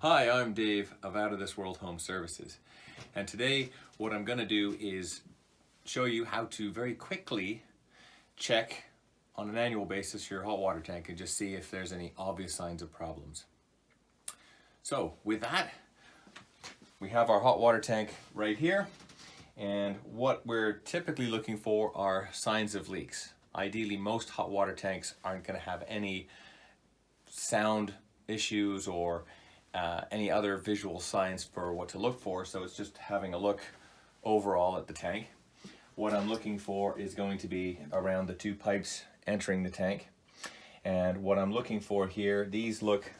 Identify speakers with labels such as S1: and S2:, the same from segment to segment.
S1: Hi, I'm Dave of Out of This World Home Services, and today what I'm going to do is show you how to very quickly check on an annual basis your hot water tank and just see if there's any obvious signs of problems. So with that, we have our hot water tank right here, and what we're typically looking for are signs of leaks. Ideally, most hot water tanks aren't going to have any sound issues or any other visual signs for what to look for, so it's just having a look overall at the tank. What I'm looking for is going to be around the two pipes entering the tank, and what I'm looking for here, these look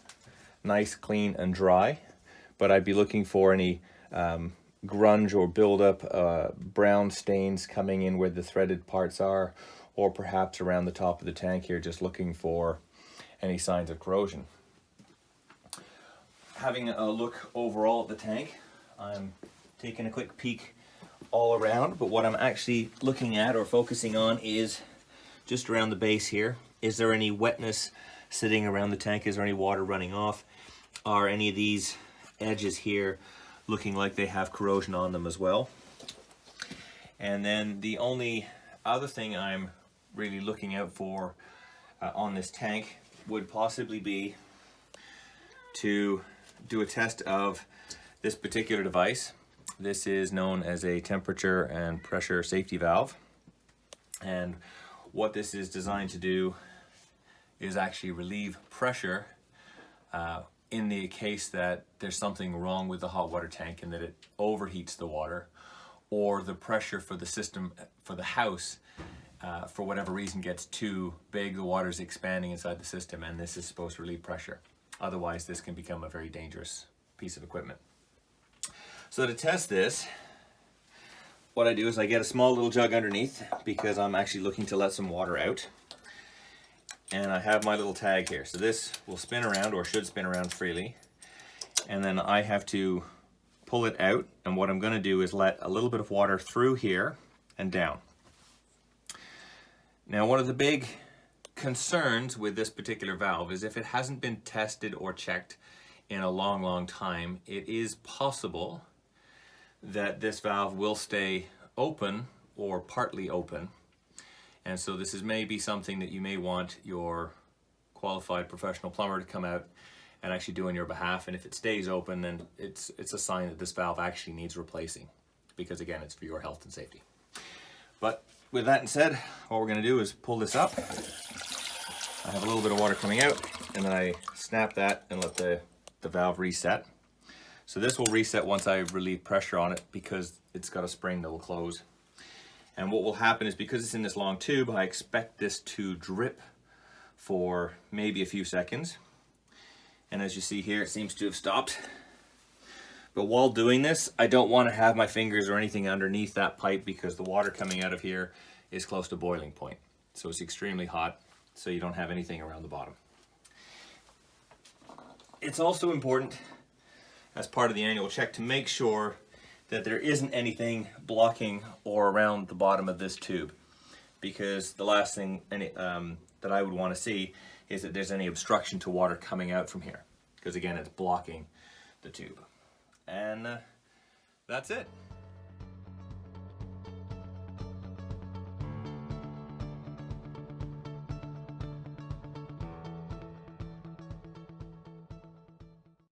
S1: nice, clean and dry, but I'd be looking for any grunge or buildup, brown stains coming in where the threaded parts are, or perhaps around the top of the tank here, just looking for any signs of corrosion. Having a look overall at the tank, I'm taking a quick peek all around, but what I'm actually looking at or focusing on is just around the base here. Is there any wetness sitting around the tank? Is there any water running off? Are any of these edges here looking like they have corrosion on them as well? And then the only other thing I'm really looking out for on this tank would possibly be to do a test of this particular device. This is known as a temperature and pressure safety valve, and what this is designed to do is actually relieve pressure in the case that there's something wrong with the hot water tank and that it overheats the water, or the pressure for the system for the house for whatever reason gets too big, the water's expanding inside the system, and this is supposed to relieve pressure. Otherwise, this can become a very dangerous piece of equipment. So to test this, what I do is I get a small little jug underneath because I'm actually looking to let some water out. And I have my little tag here. So this will spin around, or should spin around freely. And then I have to pull it out. And what I'm going to do is let a little bit of water through here and down. Now, one of the big concerns with this particular valve is if it hasn't been tested or checked in a long time, it is possible that this valve will stay open or partly open. And so this is maybe something that you may want your qualified professional plumber to come out and actually do on your behalf. And if it stays open, then it's a sign that this valve actually needs replacing, because again, it's for your health and safety. But with that said, what we're going to do is pull this up. I have a little bit of water coming out, and then I snap that and let the valve reset. So this will reset once I relieve pressure on it, because it's got a spring that will close. And what will happen is, because it's in this long tube, I expect this to drip for maybe a few seconds. And as you see here, it seems to have stopped. But while doing this, I don't want to have my fingers or anything underneath that pipe, because the water coming out of here is close to boiling point. So it's extremely hot, so you don't have anything around the bottom. It's also important, as part of the annual check, to make sure that there isn't anything blocking or around the bottom of this tube, because the last thing that I would want to see is that there's any obstruction to water coming out from here, because again, it's blocking the tube. And that's it.